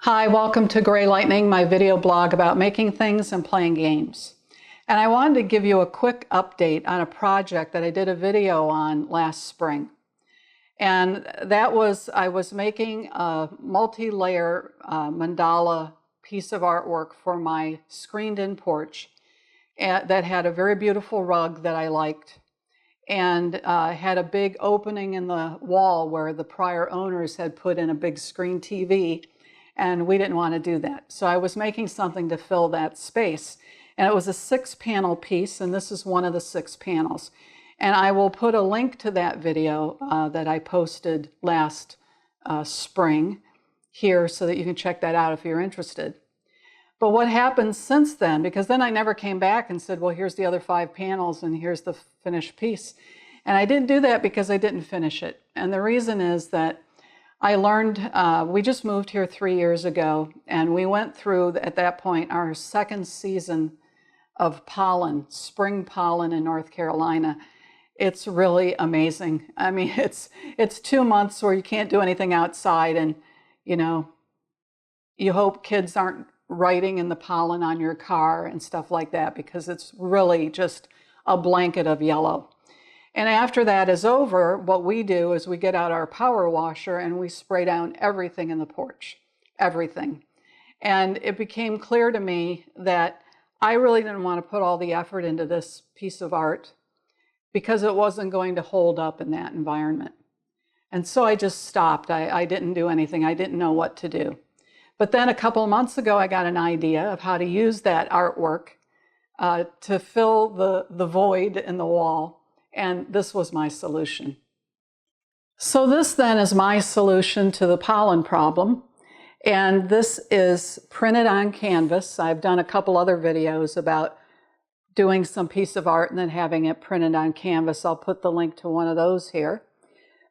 Hi, welcome to Gray Lightning, my video blog about making things and playing games. And I wanted to give you a quick update on a project that I did a video on last spring. And that was, I was making a multi-layer mandala piece of artwork for my screened-in porch that had a very beautiful rug that I liked, and had a big opening in the wall where the prior owners had put in a big screen TV, and we didn't want to do that. So I was making something to fill that space. And it was a 6-panel piece, and this is one of the 6 panels. And I will put a link to that video that I posted last spring here so that you can check that out if you're interested. But what happened since then, because then I never came back and said, well, here's the other 5 panels and here's the finished piece. And I didn't do that because I didn't finish it. And the reason is that I learned, we just moved here 3 years ago, and we went through, at that point, our 2nd season of pollen, spring pollen in North Carolina. It's really amazing. I mean, it's 2 months where you can't do anything outside, and, you know, you hope kids aren't writing in the pollen on your car and stuff like that, because it's really just a blanket of yellow. And after that is over, what we do is we get out our power washer and we spray down everything in the porch, everything. And it became clear to me that I really didn't want to put all the effort into this piece of art because it wasn't going to hold up in that environment. And so I just stopped. I didn't do anything. I didn't know what to do. But then a couple of months ago, I got an idea of how to use that artwork to fill the void in the wall. And this was my solution. So this then is my solution to the pollen problem. And this is printed on canvas. I've done a couple other videos about doing some piece of art and then having it printed on canvas. I'll put the link to one of those here.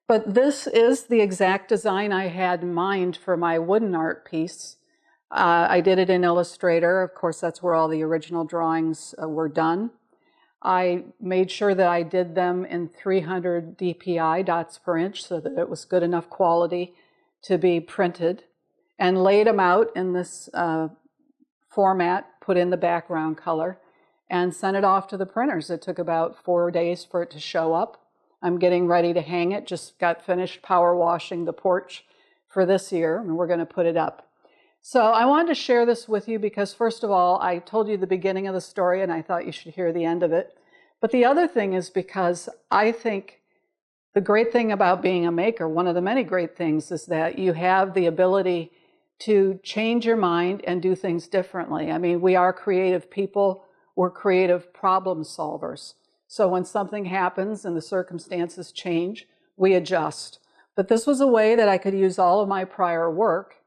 But this is the exact design I had in mind for my wooden art piece. I did it in Illustrator. Of course, that's where all the original drawings were done. I made sure that I did them in 300 DPI, dots per inch, so that it was good enough quality to be printed, and laid them out in this format, put in the background color, and sent it off to the printers. It took about 4 days for it to show up. I'm getting ready to hang it, just got finished power washing the porch for this year, and we're going to put it up. So I wanted to share this with you because, first of all, I told you the beginning of the story and I thought you should hear the end of it. But the other thing is because I think the great thing about being a maker, one of the many great things, is that you have the ability to change your mind and do things differently. I mean, we are creative people. We're creative problem solvers. So when something happens and the circumstances change, we adjust. But this was a way that I could use all of my prior work,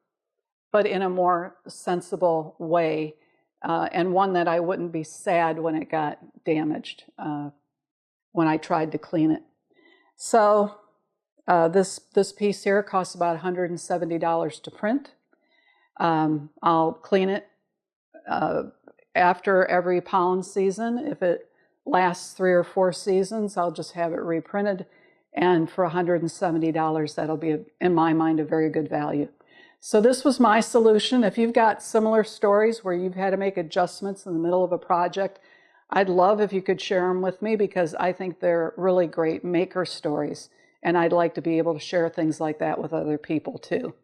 but in a more sensible way, and one that I wouldn't be sad when it got damaged when I tried to clean it. So this piece here costs about $170 to print. I'll clean it after every pollen season. If it lasts 3 or 4 seasons, I'll just have it reprinted. And for $170, that'll be, in my mind, a very good value. So this was my solution. If you've got similar stories where you've had to make adjustments in the middle of a project, I'd love if you could share them with me because I think they're really great maker stories. And I'd like to be able to share things like that with other people too.